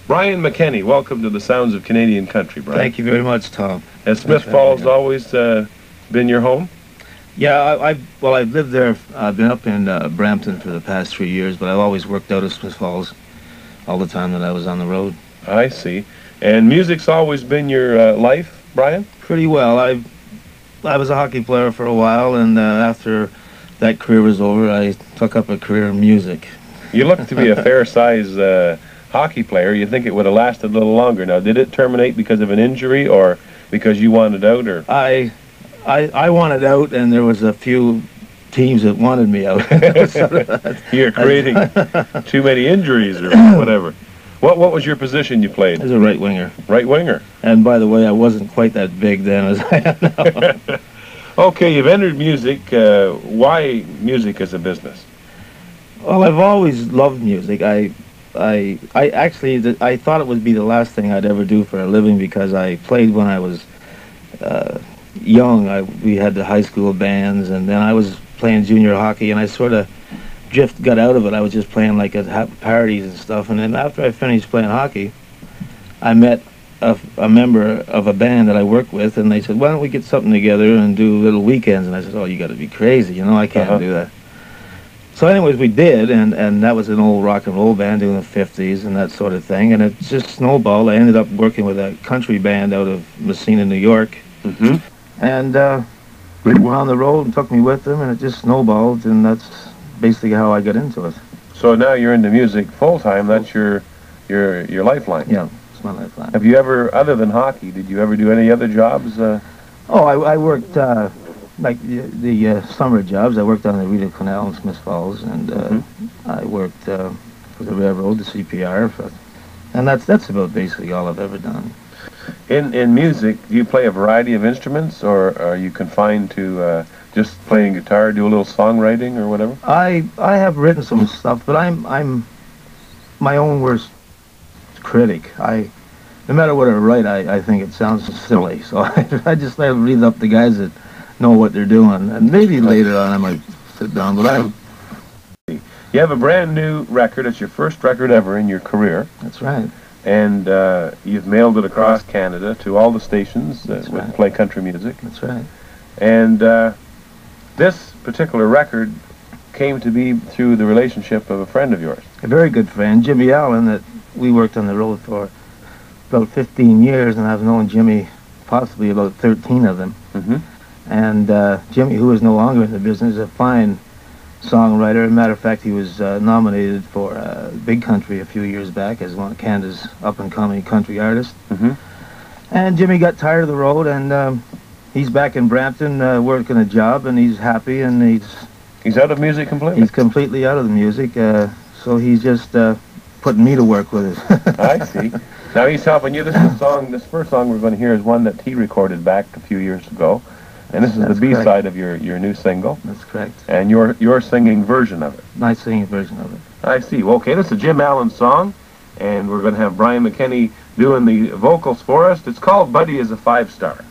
Brian McKenney, welcome to the Sounds of Canadian Country, Brian. Thank you very much, Tom. Has Smith Falls always been your home? Yeah, I've lived there. I've been up in Brampton for the past 3 years, but I've always worked out of Smith Falls all the time that I was on the road. I see. And music's always been your life, Brian? Pretty well. I was a hockey player for a while, and after that career was over, I took up a career in music. You look to be a fair-sized hockey player. You'd think it would have lasted a little longer. Now, did it terminate because of an injury or because you wanted out? Or I wanted out, and there was a few teams that wanted me out. You're creating too many injuries or whatever. What was your position you played? As a right winger. Right winger. And by the way, I wasn't quite that big then as I am now. Okay, you've entered music. Why music as a business? Well, I've always loved music. I thought it would be the last thing I'd ever do for a living because I played when I was young. We had the high school bands, and then I was playing junior hockey, and I sort of got out of it. I was just playing like at parties and stuff, and then after I finished playing hockey, I met a member of a band that I worked with, and they said, why don't we get something together and do little weekends? And I said, oh, you got to be crazy, I can't do that. So anyways, we did, and that was an old rock and roll band doing the 50s and that sort of thing, and it just snowballed. I ended up working with a country band out of Messina, New York, and we went on the road and took me with them, and it just snowballed, and that's basically how I got into it. So now you're into music full-time. That's your lifeline. Yeah, it's my lifeline. Have you ever, other than hockey, did you ever do any other jobs? I worked like the summer jobs. I worked on the Rideau Canal in Smith Falls, and I worked for the railroad, the CPR, and that's about basically all I've ever done. In music, do you play a variety of instruments, or are you confined to just playing guitar, do a little songwriting or whatever? I have written some stuff, but I'm my own worst critic. No matter what I write, I think it sounds silly, so I just let read up the guys that know what they're doing, and maybe later on I might sit down, but You have a brand new record. It's your first record ever in your career. That's right. And you've mailed it across Canada to all the stations that right. play country music. That's right. And this particular record came to be through the relationship of a friend of yours. A very good friend, Jimmy Allen, that we worked on the road for about 15 years, and I've known Jimmy possibly about 13 of them. And Jimmy, who is no longer in the business, is a fine songwriter. As a matter of fact, he was nominated for Big Country a few years back as one of Canada's up-and-coming country artists. And Jimmy got tired of the road, and he's back in Brampton working a job, and he's happy, and he's out of music completely? He's completely out of the music, so he's just putting me to work with it. I see. Now he's helping you. This first song we're going to hear is one that he recorded back a few years ago. And this is the B-side of your new single. That's correct. And your singing version of it. My singing version of it. I see. Well, okay, this is a Jim Allen song, and we're going to have Brian McKenney doing the vocals for us. It's called Buddy is a Five-Star.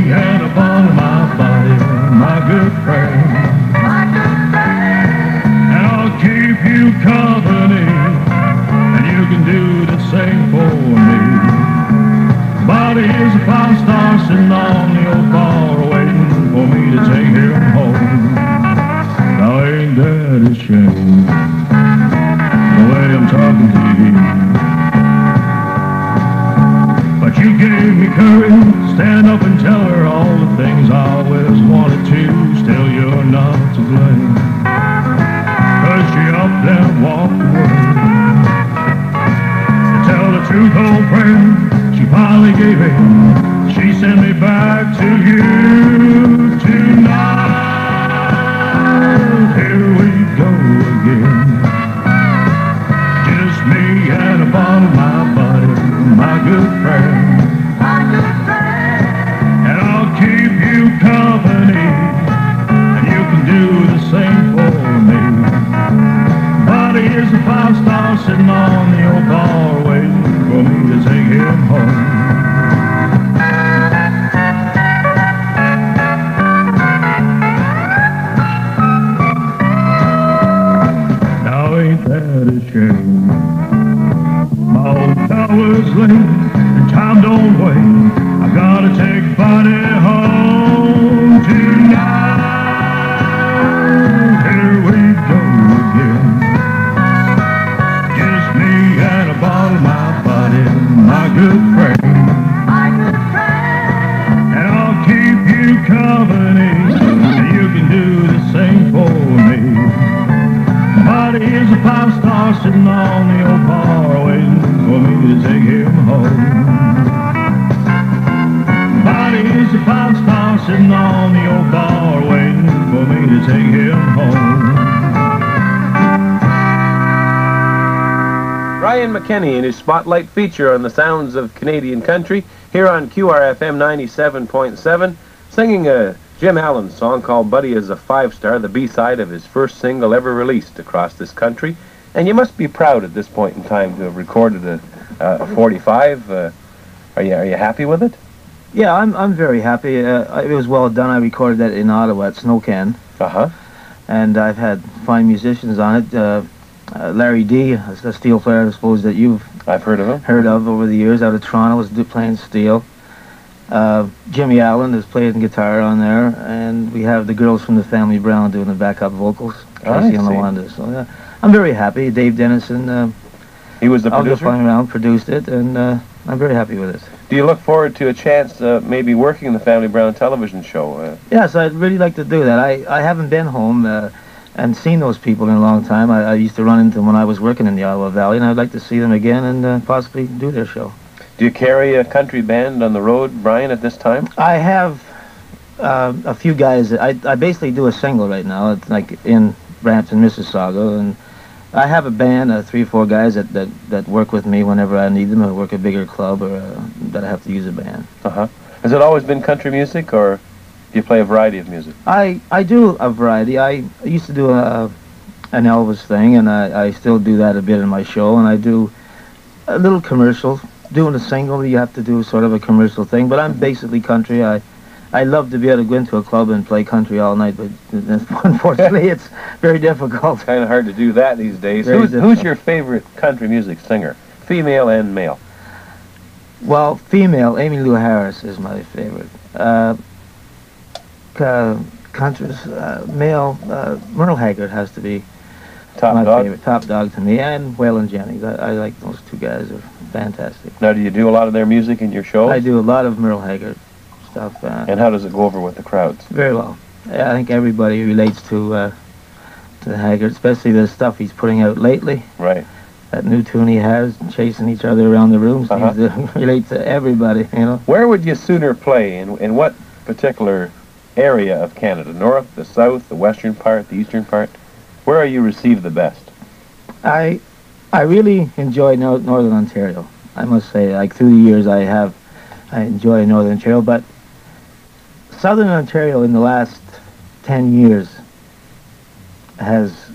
And upon my body, my good friend, and I'll keep you company, and you can do the same for me. Body is a five-star sitting on the old bar waiting for me to take him home. Now ain't that a shame, the way I'm talking to you? But you gave me courage, stand up and tell her all the things I always wanted to. Still you're not to blame, 'cause she up there walked away. To tell the truth, old friend, she finally gave in. She sent me back to you tonight. Here we go again. Just me and a bottle of my buddy, my good friend. And I'll keep you company, and you can do the same for me. Buddy is a five-star sitting on the old bar waiting for me to take him home. Now ain't that a shame? My old car was late and time don't wait. I gotta take Buddy home tonight. Here we go again. Just me and a bottle, my buddy, my good friend. And I'll keep you company, and you can do the same for me. Buddy is a five-star sitting on the old bar waiting for me to take him home. Buddy is a five-star sitting on the old bar waiting for me to take him home. Brian McKenney in his spotlight feature on the sounds of Canadian country here on QRFM 97.7, singing a Jim Allen song called Buddy is a Five-Star, the B-side of his first single ever released across this country. And you must be proud at this point in time to have recorded a 45. Are you happy with it? Yeah, I'm very happy. It was well done. I recorded that in Ottawa at Snowcan. Uh-huh. And I've had fine musicians on it. Larry D, a steel player, I suppose that I've heard of him. heard of over the years, out of Toronto, was playing steel. Jimmy Allen is playing guitar on there, and we have the girls from the Family Brown doing the backup vocals. Casey and Lawanda. So yeah, I'm very happy. Dave Dennison, he was the I'll producer? go flying around, produced it, and I'm very happy with it. Do you look forward to a chance maybe working in the Family Brown television show? Yes, I'd really like to do that. I haven't been home and seen those people in a long time. I used to run into them when I was working in the Ottawa Valley, and I'd like to see them again and possibly do their show. Do you carry a country band on the road, Brian, at this time? I have a few guys. I basically do a single right now. It's like in Brampton, Mississauga, and I have a band, 3 or 4 guys that work with me whenever I need them. I work a bigger club or that I have to use a band. Uh-huh. Has it always been country music, or do you play a variety of music? I do a variety. I used to do an Elvis thing, and I still do that a bit in my show, and I do a little commercial. Doing a single, you have to do sort of a commercial thing, but I'm basically country. I love to be able to go into a club and play country all night, but unfortunately it's very difficult. Kind of hard to do that these days. Who's your favorite country music singer, female and male? Well, female, Amy Lou Harris is my favorite. Country's male, Merle Haggard has to be my favorite. Top dog to me, and Waylon Jennings. I like those 2 guys. They're fantastic. Now, do you do a lot of their music in your shows? I do a lot of Merle Haggard stuff. And how does it go over with the crowds? Very well. I think everybody relates to Haggard, especially the stuff he's putting out lately. Right. That new tune he has, chasing each other around the room, seems to relate to everybody, you know. Where would you sooner play? In what particular area of Canada? North, the south, the western part, the eastern part? Where are you received the best? I really enjoy Northern Ontario. I must say, like through the years I enjoy Northern Ontario, but Southern Ontario in the last 10 years has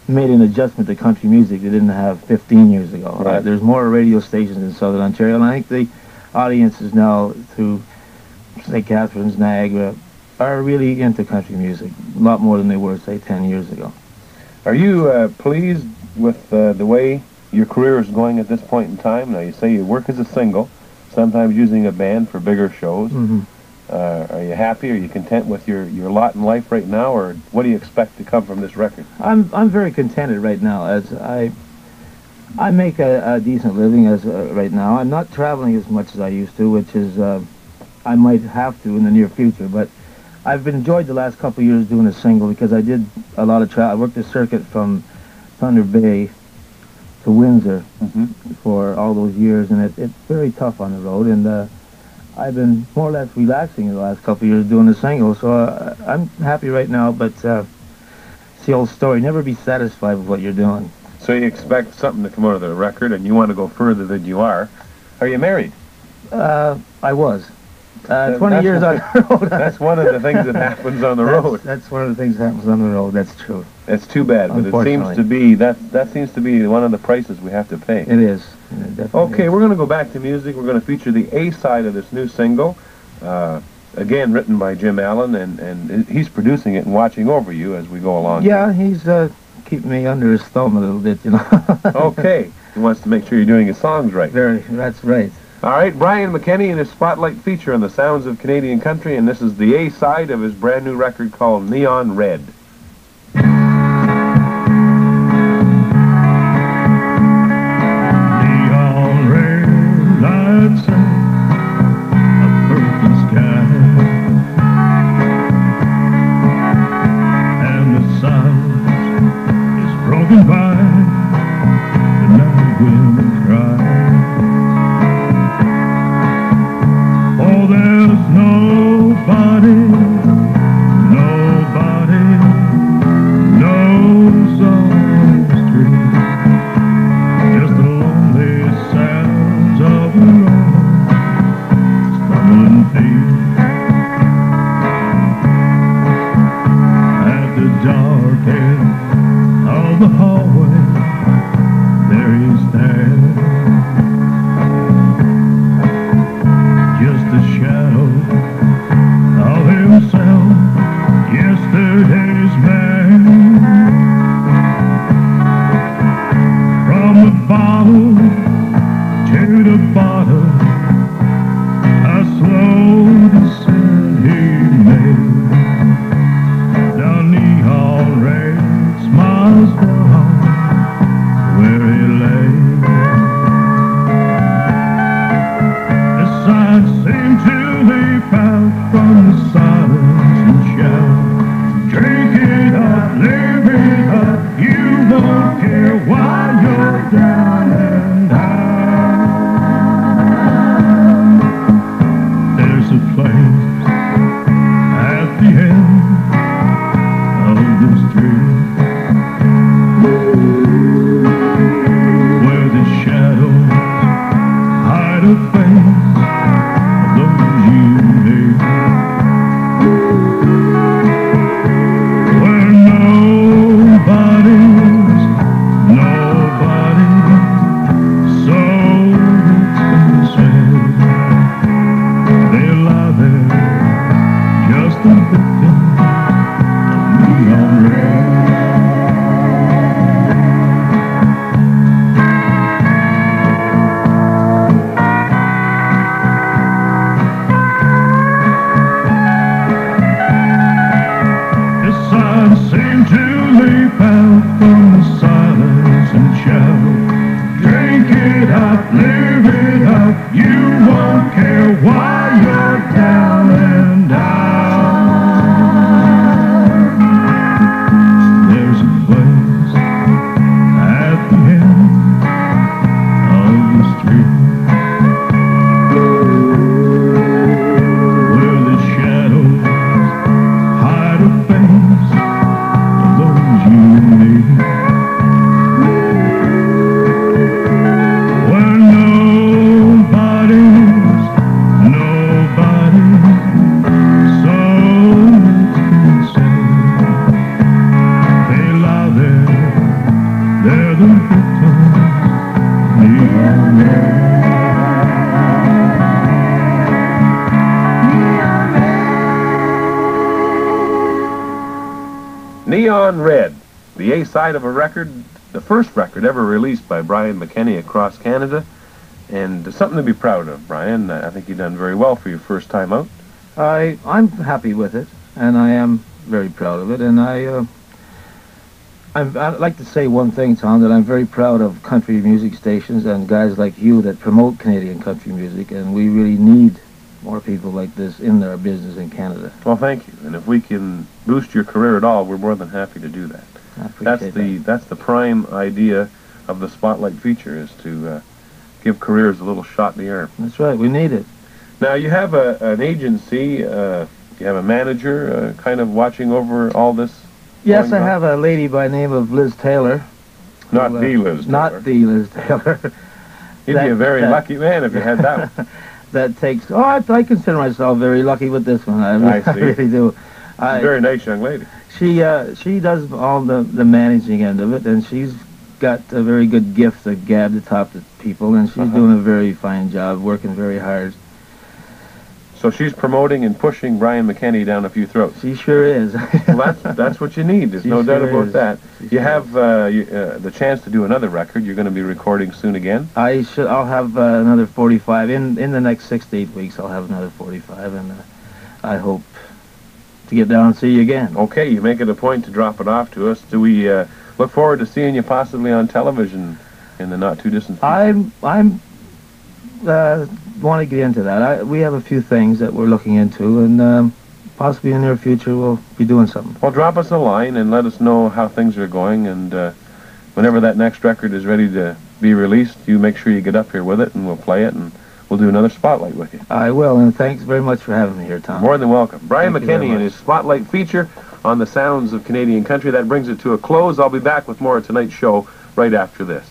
made an adjustment to country music they didn't have 15 years ago. Right. There's more radio stations in Southern Ontario, and I think the audiences now through St. Catharines, Niagara, are really into country music, a lot more than they were, say, 10 years ago. Are you pleased with the way your career is going at this point in time? Now, you say you work as a single, sometimes using a band for bigger shows. Mm-hmm. Are you happy? Are you content with your lot in life right now, or what do you expect to come from this record? I'm very contented right now, as I make a decent living as right now. I'm not traveling as much as I used to, which is I might have to in the near future, but I've enjoyed the last couple of years doing a single because I did a lot of travel. I worked the circuit from Thunder Bay to Windsor for all those years, and it's very tough on the road, and I've been more or less relaxing in the last couple of years doing the single, so I'm happy right now, but it's the old story, never be satisfied with what you're doing. So you expect something to come out of the record, and you want to go further than you are. Are you married? I was. 20 years on the road. That's one of the things that happens on the road. That's one of the things that happens on the road. That's true. It's too bad, but it seems to be that seems to be one of the prices we have to pay. It is. It definitely Okay, is. we're going to go back to music. We're going to feature the A side of this new single, again written by Jim Allen, and he's producing it and watching over you as we go along. Yeah, he's keeping me under his thumb a little bit, you know. Okay, he wants to make sure you're doing his songs right. That's right. All right, Brian McKenney and his Spotlight feature on the sounds of Canadian country, and this is the A side of his brand new record called Neon Red. Neon red lights up a purple sky, and the silence is broken by the night wind cry. Oh, there's nobody knows on the street, just the lonely sounds of a lone stumbling feet. At the dark end of the hallway, there he stands, just a shadow of himself, yesterday's man. From the bottle to the bottle, a slow descent he made. The neon ray smiles down where he lay. The signs seem to leap out from the silence and shout, drink it up, live it up, you won't care while you're down and out. There's a place at the end of the street where the shadows hide a face of those you need, where nobody's nobody, so it's been said. They lie there, just a victim of neon red. The signs seem to leap out from the silence and shout, drink it up, live it up, you won't care while you're down and out. There's a place at the end of the street where the shadows hide a face of those you need, where nobody's nobody, so it's been said. They lie there, they're the victims, neon red. Neon Red, the A side of a record, the first record ever released by Brian McKenney across Canada, and something to be proud of, Brian. I think you've done very well for your first time out. I'm happy with it, and I am very proud of it, and I'd like to say one thing, Tom, that I'm very proud of country music stations and guys like you that promote Canadian country music, and we really need more people like this in our business in Canada. Well, thank you. And if we can boost your career at all, we're more than happy to do that. I appreciate That's the prime idea of the Spotlight feature, is to give careers a little shot in the arm. That's right, we need it. Now, you have an agency, you have a manager kind of watching over all this? Yes, going I on? have a lady by the name of Liz Taylor. Not who, the Liz Taylor. Not the Liz Taylor. You'd be a very lucky man if you had that one. that takes. Oh, I consider myself very lucky with this one. I see. I really do. Very nice young lady. She does all the managing end of it, and she's got a very good gift to gab to talk to people, and she's doing a very fine job, working very hard. So she's promoting and pushing Brian McKenney down a few throats. She sure is. Well, that's what you need. There's no doubt about that. You have the chance to do another record. You're going to be recording soon again. I'll have another 45 in the next 6 to 8 weeks. I'll have another 45, and I hope to get down and see you again. Okay, you make it a point to drop it off to us. Do we look forward to seeing you possibly on television in the not too distant future? I'm want to get into that. We have a few things that we're looking into, and possibly in the near future we'll be doing something. Well, drop us a line and let us know how things are going, and whenever that next record is ready to be released, you make sure you get up here with it, and we'll play it, and we'll do another Spotlight with you. I will, and thanks very much for having me here, Tom. More than welcome. Brian McKenney and much. his Spotlight feature on the sounds of Canadian country. That brings it to a close. I'll be back with more of tonight's show right after this.